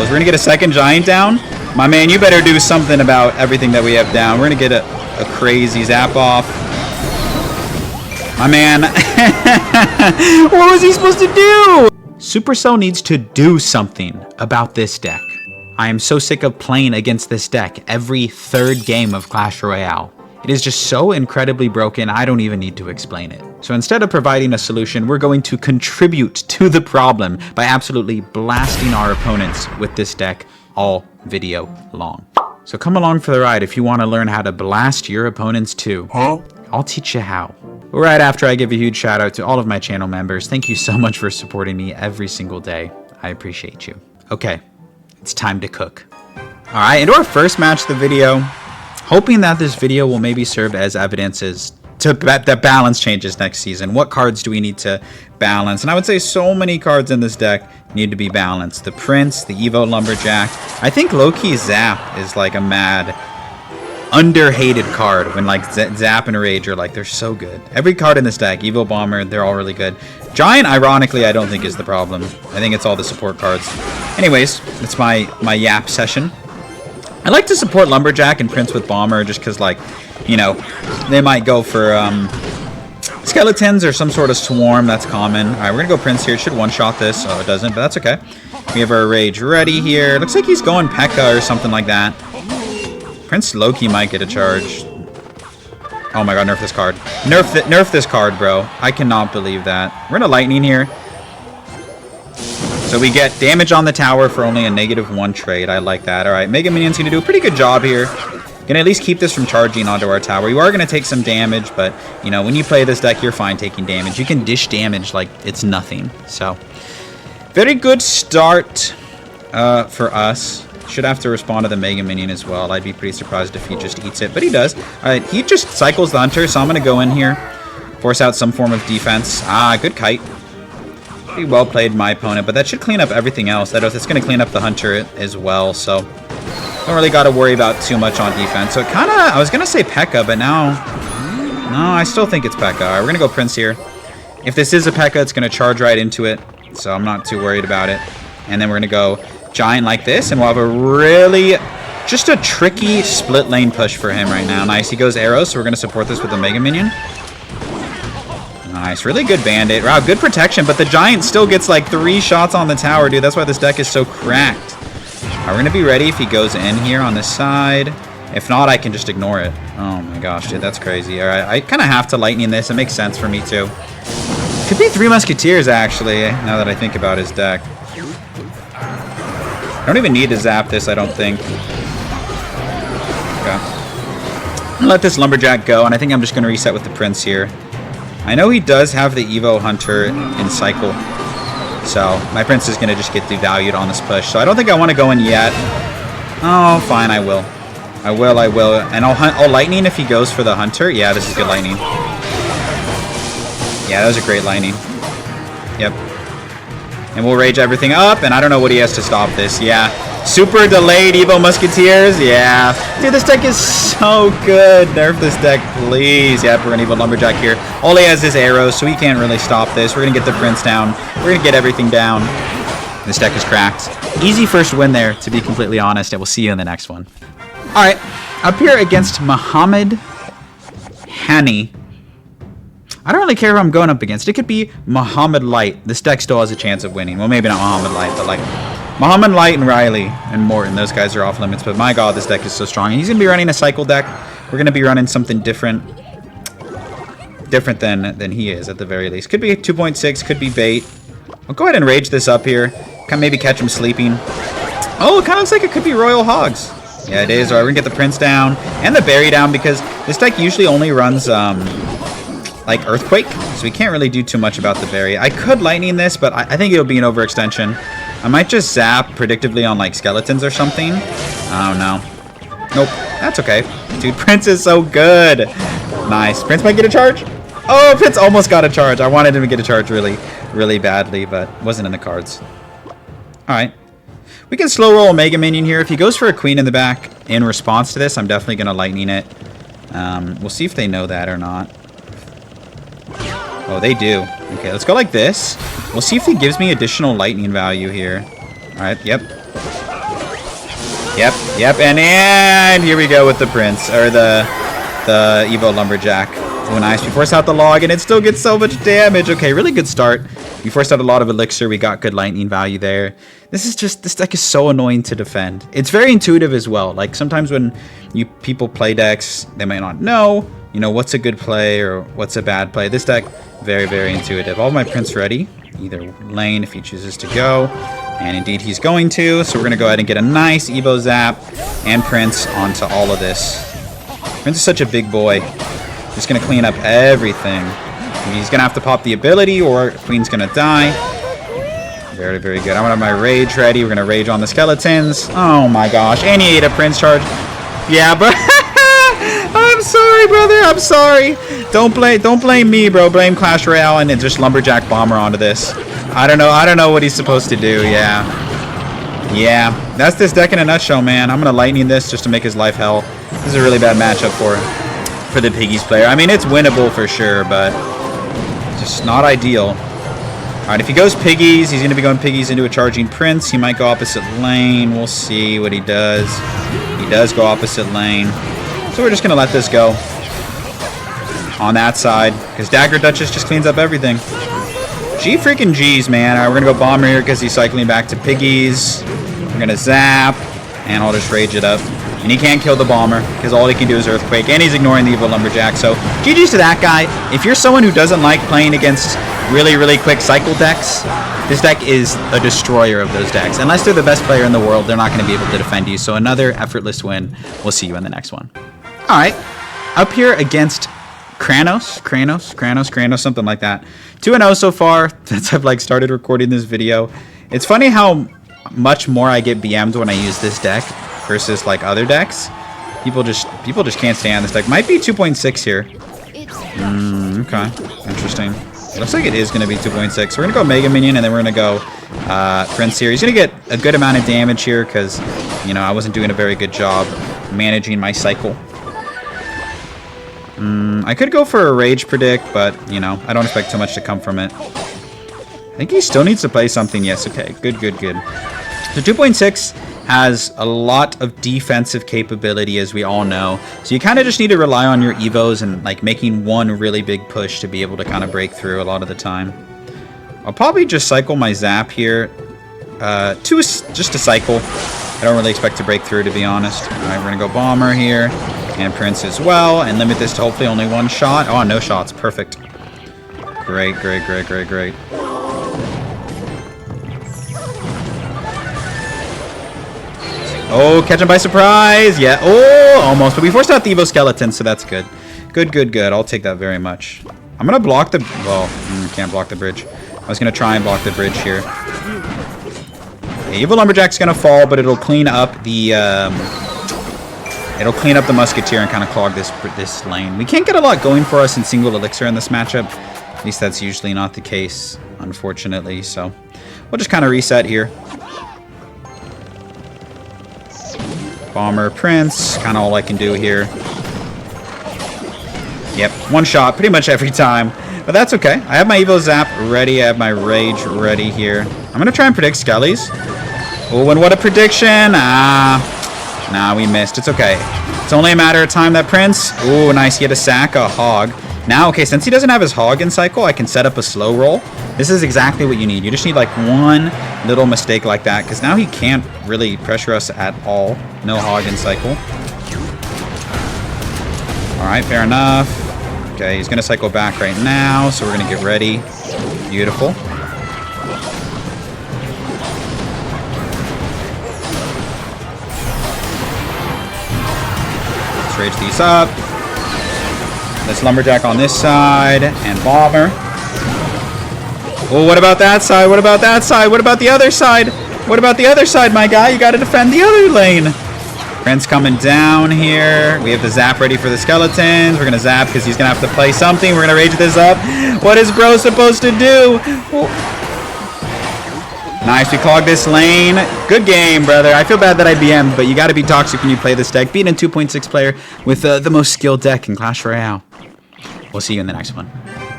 We're going to get a second giant down. My man, you better do something about everything that we have down. We're going to get a crazy zap off. My man. What was he supposed to do? Supercell needs to do something about this deck. I am so sick of playing against this deck every third game of Clash Royale. It is just so incredibly broken, I don't even need to explain it. So instead of providing a solution, we're going to contribute to the problem by absolutely blasting our opponents with this deck all video long. So come along for the ride if you want to learn how to blast your opponents too. I'll teach you how. Right after I give a huge shout out to all of my channel members. Thank you so much for supporting me every single day. I appreciate you. Okay, it's time to cook. All right, into our first match of the video. Hoping that this video will maybe serve as evidence as to that balance changes next season. What cards do we need to balance? And I would say so many cards in this deck need to be balanced. The Prince, the Evo Lumberjack. I think low-key Zap is like a mad, under-hated card when like Zap and Rage are like, they're so good. Every card in this deck, Evo Bomber, they're all really good. Giant, ironically, I don't think is the problem. I think it's all the support cards. Anyways, it's my yap session. I like to support Lumberjack and Prince with Bomber just because, like, you know, they might go for skeletons or some sort of swarm. That's common. All right, we're going to go Prince here. It should one-shot this. Oh, it doesn't, but that's okay. We have our Rage ready here. Looks like he's going P.E.K.K.A. or something like that. Prince Loki might get a charge. Oh my god, nerf this card. Nerf this card, bro. I cannot believe that. We're going to Lightning here. So we get damage on the tower for only a -1 trade. I like that. All right, Mega Minion's going to do a pretty good job here. Going to at least keep this from charging onto our tower. You are going to take some damage, but, you know, when you play this deck, you're fine taking damage. You can dish damage like it's nothing. So, very good start for us. Should have to respond to the Mega Minion as well. I'd be pretty surprised if he just eats it, but he does. All right, he just cycles the Hunter, so I'm going to go in here, force out some form of defense. Ah, good kite. Pretty well played, my opponent, but that should clean up everything else. That's going to clean up the Hunter as well, so don't really got to worry about too much on defense. So it kind of, I was going to say P.E.K.K.A., but now, no, I still think it's P.E.K.K.A. All right, we're going to go Prince here. If this is a P.E.K.K.A., it's going to charge right into it, so I'm not too worried about it. And then we're going to go Giant like this, and we'll have a really, just a tricky split lane push for him right now. Nice, he goes Arrow, so we're going to support this with the Mega Minion. Nice, really good Bandit. Wow, good protection, but the Giant still gets like 3 shots on the tower, dude. That's why this deck is so cracked. All right, we're going to be ready if he goes in here on this side. If not, I can just ignore it. Oh my gosh, dude, that's crazy. All right, I kind of have to Lightning this. It makes sense for me too. Could be 3 Musketeers, actually, now that I think about his deck. I don't even need to zap this, I don't think. Okay. I'm going to let this Lumberjack go, and I think I'm just going to reset with the Prince here. I know he does have the Evo Hunter in cycle, so my Prince is going to just get devalued on this push. So I don't think I want to go in yet. Oh, fine, I will. I will. And I'll Lightning if he goes for the Hunter. Yeah, this is good Lightning. Yeah, that was a great Lightning. Yep. And we'll Rage everything up, and I don't know what he has to stop this. Yeah. Super delayed Evo Musketeers. Yeah. Dude, this deck is so good. Nerf this deck, please. Yep, we're going to Evo Lumberjack here. All he has is arrows, so he can't really stop this. We're going to get the Prince down. We're going to get everything down. This deck is cracked. Easy first win there, to be completely honest, and we'll see you in the next one. All right. Up here against Muhammad Hani. I don't really care who I'm going up against. It could be Muhammad Light. This deck still has a chance of winning. Well, maybe not Muhammad Light, but like Muhammad Light and Riley and Morton. Those guys are off limits. But my god, this deck is so strong. He's going to be running a cycle deck. We're going to be running something different than he is at the very least. Could be 2.6. Could be bait. I'll go ahead and Rage this up here. Kind of maybe catch him sleeping. Oh, it kind of looks like it could be Royal Hogs. Yeah, it is. All right, we're going to get the Prince down and the Berry down because this deck usually only runs like Earthquake, so we can't really do too much about the Berry. I could Lightning this, but I think it'll be an overextension. I might just zap predictably on like skeletons or something. Oh no. Nope, that's okay. Dude, Prince is so good. Nice. Prince might get a charge. Oh, Prince almost got a charge. I wanted him to get a charge really, really badly, but wasn't in the cards. All right. We can slow roll a Mega Minion here. If he goes for a Queen in the back in response to this, I'm definitely going to Lightning it. We'll see if they know that or not. Oh, they do. Okay, let's go like this. We'll see if he gives me additional Lightning value here. All right, yep. Yep, and here we go with the Prince, or the Evo Lumberjack. Oh, nice. We forced out the log, and it still gets so much damage. Okay, really good start. We forced out a lot of elixir. We got good lightning value there. This deck is so annoying to defend. It's very intuitive as well. Like, sometimes when people play decks, they might not know, you know, what's a good play or what's a bad play. This deck, very, very intuitive. All of my Prince ready. Either lane if he chooses to go. And indeed, he's going to. So we're going to go ahead and get a nice Evo Zap and Prince onto all of this. Prince is such a big boy. Just going to clean up everything. He's going to have to pop the ability or Queen's going to die. Very, very good. I'm going to have my Rage ready. We're going to Rage on the skeletons. Oh my gosh. And he ate a Prince charge. Yeah, bro. I'm sorry, brother. I'm sorry. Don't blame me, bro. Blame Clash Royale and just Lumberjack Bomber onto this. I don't know what he's supposed to do. Yeah. That's this deck in a nutshell, man. I'm going to Lightning this just to make his life hell. This is a really bad matchup for the Piggies player. I mean, it's winnable for sure, but just not ideal. All right, if he goes Piggies, he's going to be going Piggies into a charging Prince. He might go opposite lane. We'll see what he does. He does go opposite lane. So we're just going to let this go on that side because Dagger Duchess just cleans up everything. G freaking G's, man. All right, we're going to go Bomber here because he's cycling back to Piggies. We're going to Zap, and I'll just Rage it up. And he can't kill the Bomber because all he can do is Earthquake, and he's ignoring the Evo Lumberjack. So GG's to that guy. If you're someone who doesn't like playing against really, really quick cycle decks, this deck is a destroyer of those decks. Unless they're the best player in the world, they're not going to be able to defend you. So another effortless win. We'll see you in the next one. All right, up here against Kranos, something like that. 2-0 so far since I've like started recording this video. It's funny how much more I get BM'd when I use this deck versus like other decks. People just can't stand this deck. Might be 2.6 here. Okay, interesting. Looks like it is going to be 2.6. We're going to go Mega Minion, and then we're going to go Prince here. He's going to get a good amount of damage here because, you know, I wasn't doing a very good job managing my cycle. I could go for a Rage Predict, but, you know, I don't expect too much to come from it. I think he still needs to play something. Yes, okay. Good. So 2.6 has a lot of defensive capability, as we all know. So you kind of just need to rely on your Evos and, like, making one really big push to be able to kind of break through a lot of the time. I'll probably just cycle my Zap here. Just to cycle. I don't really expect to break through, to be honest. All right, we're going to go Bomber here. And Prince as well, and limit this to hopefully only one shot. Oh, no shots. Perfect. Great. Oh, catch him by surprise. Yeah. Oh, almost. But we forced out the Evo Skeleton, so that's good. Good. I'll take that very much. I'm going to block the... Well, can't block the bridge. I was going to try and block the bridge here. The Evo Lumberjack's going to fall, but it'll clean up the... It'll clean up the Musketeer and kind of clog this lane. We can't get a lot going for us in single elixir in this matchup. At least that's usually not the case, unfortunately. So we'll just kind of reset here. Bomber, Prince, kind of all I can do here. Yep, one shot pretty much every time. But that's okay. I have my Evo Zap ready. I have my Rage ready here. I'm going to try and predict Skellies. Oh, and what a prediction. Nah, we missed. It's okay. It's only a matter of time that Prince... Ooh, nice. He had to sack a Hog. Now, okay, since he doesn't have his Hog in cycle, I can set up a slow roll. This is exactly what you need. You just need, like, one little mistake like that, because now he can't really pressure us at all. No Hog in cycle. All right, fair enough. Okay, he's going to cycle back right now, so we're going to get ready. Beautiful. Rage these up. Let's Lumberjack on this side and Bomber. Oh, what about that side? What about that side? What about the other side? What about the other side, my guy? You got to defend the other lane. Prince coming down here. We have the Zap ready for the skeletons. We're going to Zap because he's going to have to play something. We're going to Rage this up. What is bro supposed to do? Oh. Nice, we clogged this lane. Good game, brother. I feel bad that I BM'd, but you got to be toxic when you play this deck. Beating a 2.6 player with the most skilled deck in Clash Royale. We'll see you in the next one.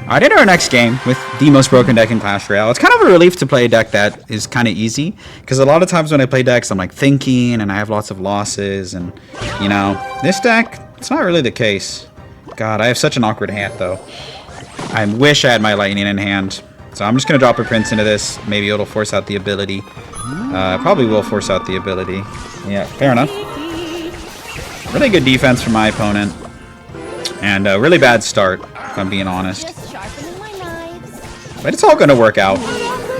Alright, into our next game with the most broken deck in Clash Royale. It's kind of a relief to play a deck that is kind of easy, because a lot of times when I play decks, I'm like thinking, and I have lots of losses, and you know, this deck, it's not really the case. God, I have such an awkward hand, though. I wish I had my lightning in hand. So I'm just going to drop a prince into this. Maybe it'll force out the ability. Probably will force out the ability. Yeah, fair enough. Really good defense from my opponent. And a really bad start, if I'm being honest. But it's all going to work out.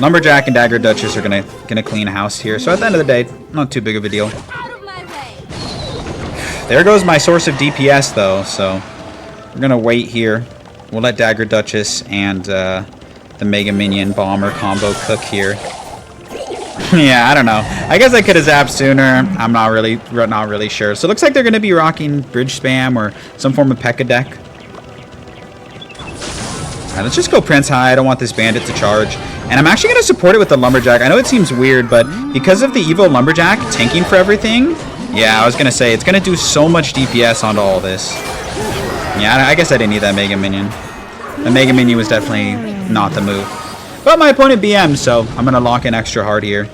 Lumberjack and Dagger Duchess are gonna clean house here. So at the end of the day, not too big of a deal. There goes my source of DPS, though. So we're going to wait here. We'll let Dagger Duchess and the Mega Minion Bomber combo cook here. Yeah, I don't know. I guess I could have zapped sooner. I'm not really sure. So it looks like they're going to be rocking Bridge Spam or some form of P.E.K.K.A deck. Alright, let's just go Prince High. I don't want this Bandit to charge. And I'm actually going to support it with the Lumberjack. I know it seems weird, but because of the Evo Lumberjack tanking for everything, yeah, I was going to say, it's going to do so much DPS onto all this. Yeah, I guess I didn't need that Mega Minion. The Mega Minion was definitely not the move. But my opponent BM, so I'm going to lock in extra hard here.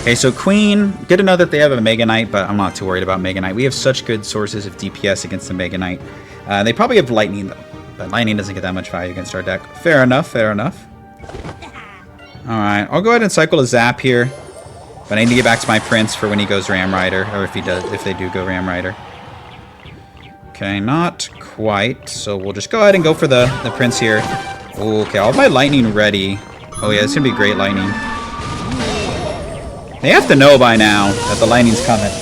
Okay, so Queen, good to know that they have a Mega Knight, but I'm not too worried about Mega Knight. We have such good sources of DPS against the Mega Knight. They probably have Lightning, though. But Lightning doesn't get that much value against our deck. Fair enough, fair enough. Alright, I'll go ahead and cycle a Zap here. But I need to get back to my Prince for when he goes Ram Rider, or if they do go Ram Rider. Okay, not quite. So we'll just go ahead and go for the Prince here. Ooh, okay, I'll have my Lightning ready. Oh yeah, it's going to be great Lightning. They have to know by now that the Lightning's coming.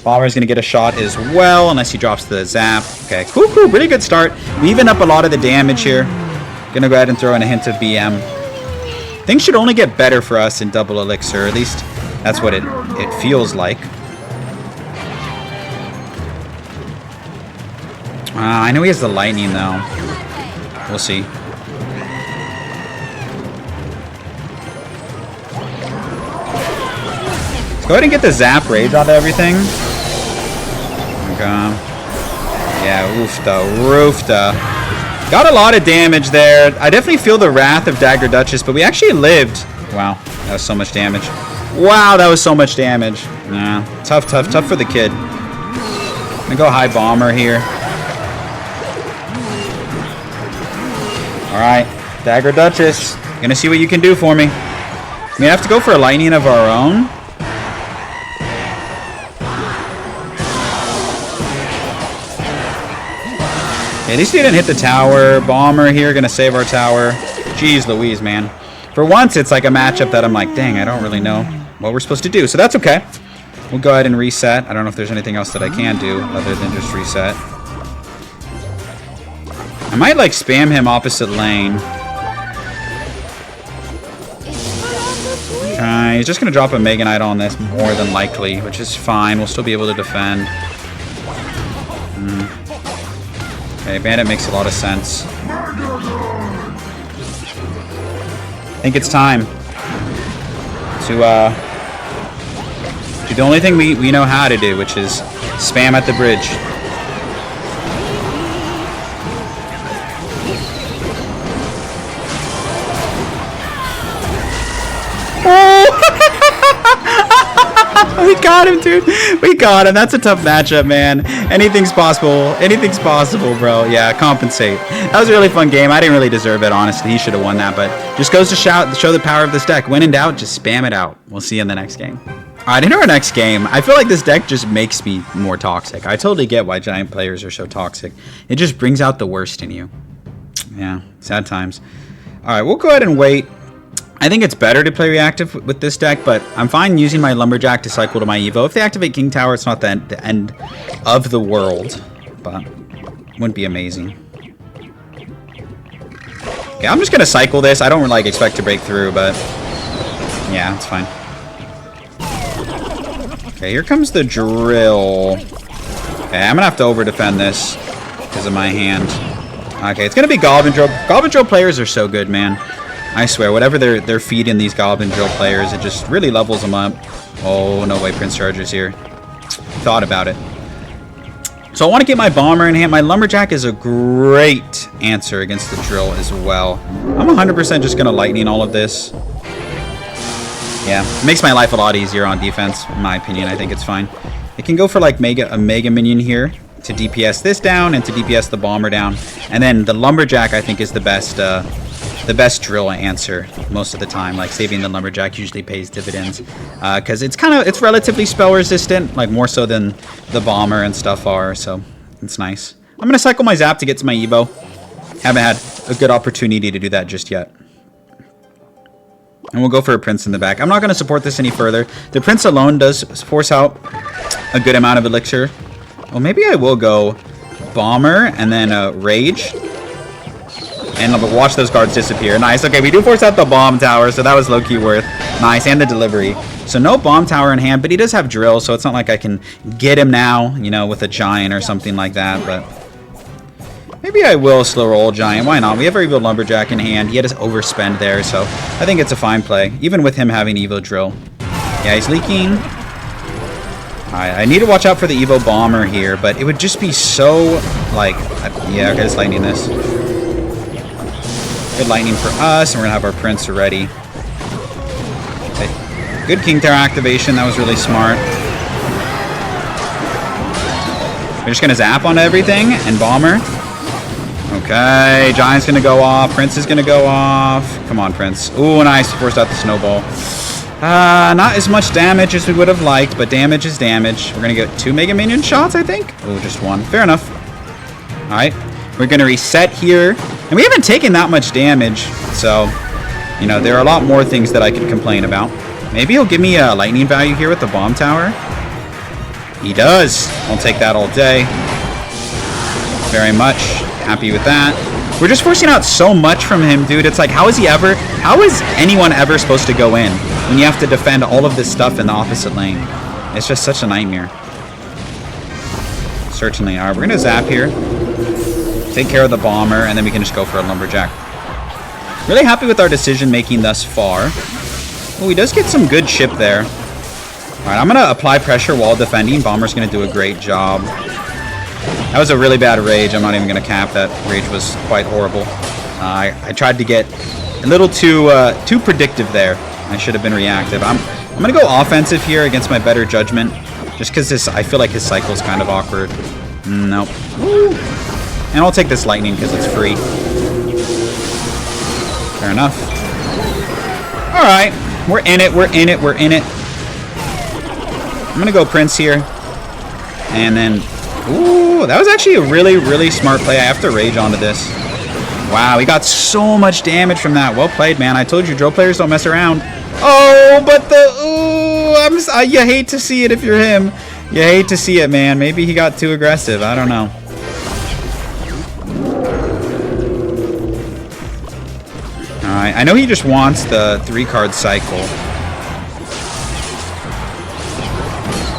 Bomber's going to get a shot as well, unless he drops the Zap. Okay, cool, cool. Pretty good start. We even up a lot of the damage here. Going to go ahead and throw in a hint of BM. Things should only get better for us in Double Elixir. At least that's what it feels like. I know he has the Lightning, though. We'll see. Let's go ahead and get the Zap Rage onto everything. Okay. Yeah, roofta. Got a lot of damage there. I definitely feel the wrath of Dagger Duchess, but we actually lived. Wow, that was so much damage. Wow, that was so much damage. Yeah, tough for the kid. I'm gonna go high Bomber here. Alright, Dagger Duchess. Gonna see what you can do for me. We have to go for a Lightning of our own. At least he didn't hit the tower. Bomber here, gonna save our tower. Jeez Louise, man. For once, it's like a matchup that I'm like, dang, I don't really know what we're supposed to do. So that's okay. We'll go ahead and reset. I don't know if there's anything else that I can do other than just reset. I might, like, spam him opposite lane. Okay, he's just gonna drop a Mega Knight on this more than likely, which is fine. We'll still be able to defend. Okay, Bandit makes a lot of sense. I think it's time to do the only thing we know how to do, which is spam at the bridge. We got him, dude. We got him. That's a tough matchup, man. Anything's possible. Anything's possible, bro. Yeah, compensate. That was a really fun game. I didn't really deserve it, honestly. He should have won that, but just goes to show the power of this deck. When in doubt, just spam it out. We'll see you in the next game. All right, into our next game. I feel like this deck just makes me more toxic. I totally get why giant players are so toxic. It just brings out the worst in you. Yeah, sad times. All right, we'll go ahead and wait. I think it's better to play reactive with this deck, but I'm fine using my Lumberjack to cycle to my Evo. If they activate King Tower, it's not the end of the world, but wouldn't be amazing. Okay, I'm just going to cycle this. I don't like expect to break through, but yeah, it's fine. Okay, here comes the drill. Okay, I'm going to have to over-defend this because of my hand. Okay, it's going to be Goblin Drill. Goblin Drill players are so good, man. I swear, whatever they're feeding these Goblin Drill players, it just really levels them up. Oh, no way, Prince Charger's here. Thought about it. So I want to get my bomber in hand. My lumberjack is a great answer against the drill as well. I'm 100% just going to lightning all of this. Yeah, it makes my life a lot easier on defense, in my opinion. I think it's fine. It can go for like a mega minion here to DPS this down and to DPS the bomber down. And then the lumberjack, I think, is the best drill answer most of the time. Like saving the lumberjack usually pays dividends because it's relatively spell resistant, like more so than the bomber and stuff are. So it's nice. I'm gonna cycle my zap to get to my Evo. Haven't had a good opportunity to do that just yet. And we'll go for a prince in the back. I'm not going to support this any further. The prince alone does force out a good amount of elixir. Well, maybe I will go bomber and then rage. And watch those guards disappear. Nice. Okay, we do force out the bomb tower, so that was low-key worth. Nice. And the delivery. So no bomb tower in hand, but he does have drill, so it's not like I can get him now, you know, with a giant or something like that. But maybe I will slow roll giant. Why not? We have our Evo Lumberjack in hand. He had to overspend there, so I think it's a fine play, even with him having Evo Drill. Yeah, he's leaking. Alright, I need to watch out for the Evo Bomber here, but it would just be so, like, yeah, okay, just lightning this. Good lightning for us, and we're going to have our Prince ready. Okay. Good King Tower activation. That was really smart. We're just going to zap on everything and Bomber. Okay, Giant's gonna go off. Prince is gonna go off. Come on, Prince. Ooh, nice. Forced out the snowball. Not as much damage as we would have liked, but damage is damage. We're gonna get 2 Mega Minion shots, I think. Oh, just 1. Fair enough. All right, we're gonna reset here, and we haven't taken that much damage, so you know there are a lot more things that I could complain about. Maybe he'll give me a lightning value here with the bomb tower. He does. I'll take that all day. Very much. Happy with that. We're just forcing out so much from him, dude. It's like, how is anyone ever supposed to go in when you have to defend all of this stuff in the opposite lane? It's just such a nightmare. Certainly. All right, we're going to zap here. Take care of the bomber, and then we can just go for a lumberjack. Really happy with our decision making thus far. Oh, he does get some good ship there. All right, I'm going to apply pressure while defending. Bomber's going to do a great job. That was a really bad rage. I'm not even going to cap. That rage was quite horrible. I tried to get a little too predictive there. I should have been reactive. I'm going to go offensive here against my better judgment. Just because I feel like his cycle is kind of awkward. Nope. Woo. And I'll take this lightning because it's free. Fair enough. Alright. We're in it. We're in it. We're in it. I'm going to go Prince here. And then... Ooh, that was actually a really, really smart play. I have to rage onto this. Wow, he got so much damage from that. Well played, man. I told you, drill players don't mess around. Oh, but the... Ooh, you hate to see it if you're him. You hate to see it, man. Maybe he got too aggressive. I don't know. Alright, I know he just wants the 3-card cycle.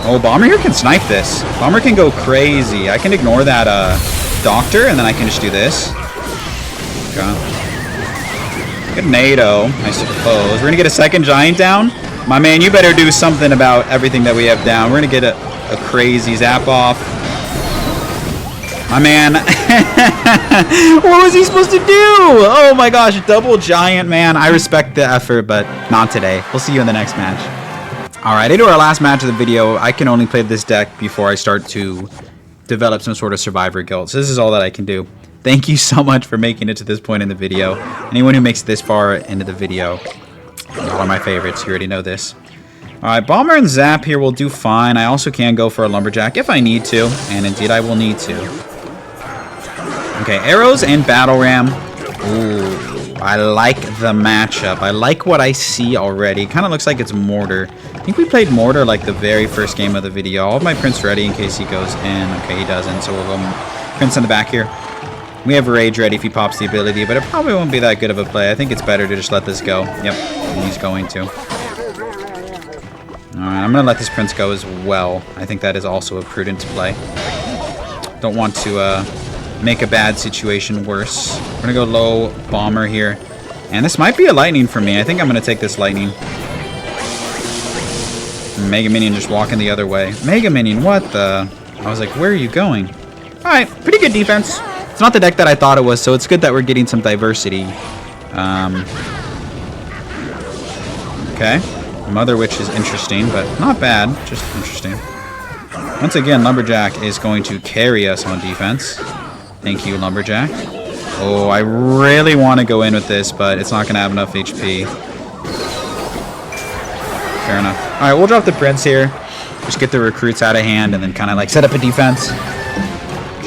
Oh, Bomber here can snipe this. Bomber can go crazy. I can ignore that Doctor, and then I can just do this. Okay. Good NATO, I suppose. We're going to get a second Giant down. My man, you better do something about everything that we have down. We're going to get a crazy zap off. My man. What was he supposed to do? Oh my gosh, double Giant, man. I respect the effort, but not today. We'll see you in the next match. Alright, into our last match of the video. I can only play this deck before I start to develop some sort of survivor guild. So this is all that I can do. Thank you so much for making it to this point in the video. Anyone who makes it this far into the video, y'all are my favorites. You already know this. Alright, Bomber and Zap here will do fine. I also can go for a Lumberjack if I need to. And indeed I will need to. Okay, arrows and Battle Ram. Ooh, I like the matchup. I like what I see already. It kind of looks like it's Mortar. I think we played Mortar like the very first game of the video. I'll have my Prince ready in case he goes in. Okay, he doesn't, so we'll go Prince in the back here. We have Rage ready if he pops the ability, but it probably won't be that good of a play. I think it's better to just let this go. Yep, and he's going to. Alright, I'm going to let this Prince go as well. I think that is also a prudent play. Don't want to make a bad situation worse. We're going to go low Bomber here. And this might be a Lightning for me. I think I'm going to take this Lightning. Mega Minion just walking the other way. Mega Minion, what the? I was like, where are you going? Alright, pretty good defense. It's not the deck that I thought it was, so it's good that we're getting some diversity. Okay. Mother Witch is interesting, but not bad. Just interesting. Once again, Lumberjack is going to carry us on defense. Thank you, Lumberjack. Oh, I really want to go in with this, but it's not going to have enough HP. Fair enough. Alright, we'll drop the Prince here. Just get the recruits out of hand and then kind of like set up a defense.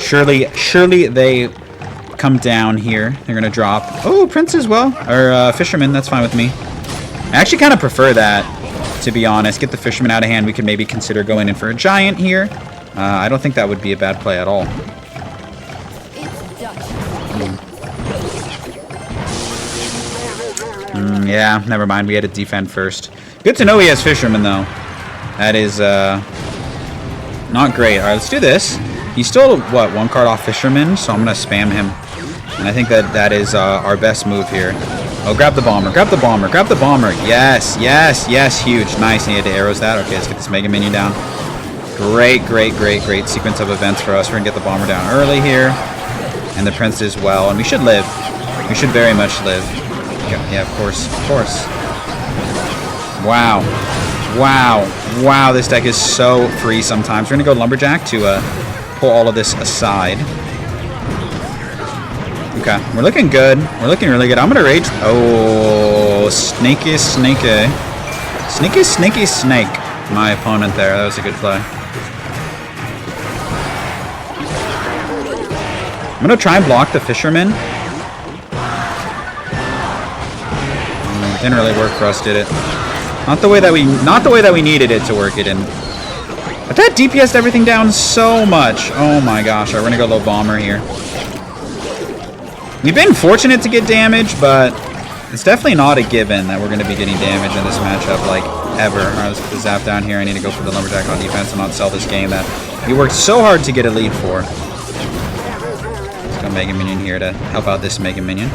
Surely they come down here. They're going to drop. Oh, Prince as well. Or Fisherman, that's fine with me. I actually kind of prefer that, to be honest. Get the Fisherman out of hand. We could maybe consider going in for a Giant here. I don't think that would be a bad play at all. Yeah, never mind. We had to defend first. Good to know he has Fisherman, though. That is not great. All right, let's do this. He's still, what, one card off Fisherman, so I'm going to spam him. And I think that is our best move here. Oh, grab the Bomber, grab the Bomber, grab the Bomber. Yes, yes, yes, huge. Nice, he had to arrows that. Okay, let's get this Mega Minion down. Great, great, great, great sequence of events for us. We're going to get the Bomber down early here. And the Prince as well. And we should live. We should very much live. Yeah, of course, of course. Wow. Wow. Wow, this deck is so free sometimes. We're going to go Lumberjack to pull all of this aside. Okay, we're looking good. We're looking really good. I'm going to rage. Oh, sneaky, sneaky. Sneaky, sneaky snake. My opponent there. That was a good play. I'm going to try and block the Fisherman. Didn't really work for us, did it? Not the way that we needed it to work. It didn't. But that DPS'd everything down so much. Oh my gosh. Alright, we're gonna go low Bomber here. We've been fortunate to get damage, but it's definitely not a given that we're gonna be getting damage in this matchup, like, ever. Alright, let's put the Zap down here. I need to go for the Lumberjack on defense and not sell this game that we worked so hard to get a lead for. Let's go Mega Minion here to help out this Mega Minion.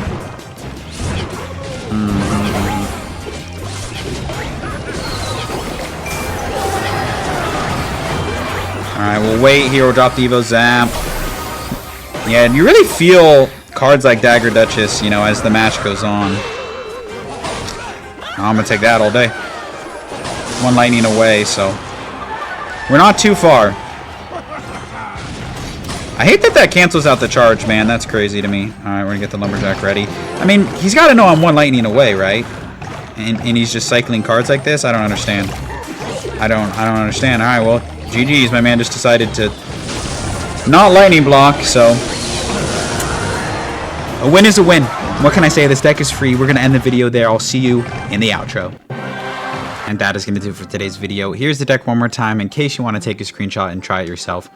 Alright, we'll wait here. We'll drop the Evo Zap. Yeah, and you really feel cards like Dagger Duchess, you know, as the match goes on. I'm going to take that all day. One lightning away, so we're not too far. I hate that cancels out the charge, man. That's crazy to me. Alright, we're going to get the Lumberjack ready. I mean, he's got to know I'm one lightning away, right? And he's just cycling cards like this? I don't understand. I don't understand. Alright, well, GG's. My man just decided to not lightning block, so a win is a win. What can I say? This deck is free. We're going to end the video there. I'll see you in the outro. And that is going to do it for today's video. Here's the deck one more time in case you want to take a screenshot and try it yourself.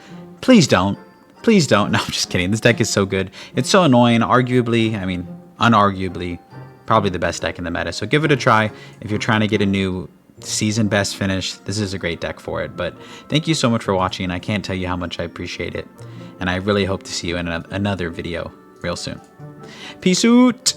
Please don't. Please don't. No, I'm just kidding. This deck is so good. It's so annoying. Arguably, I mean, unarguably, probably the best deck in the meta. So give it a try if you're trying to get a new season best finish. This is a great deck for it. But thank you so much for watching. I can't tell you how much I appreciate it. And I really hope to see you in another video real soon. Peace out.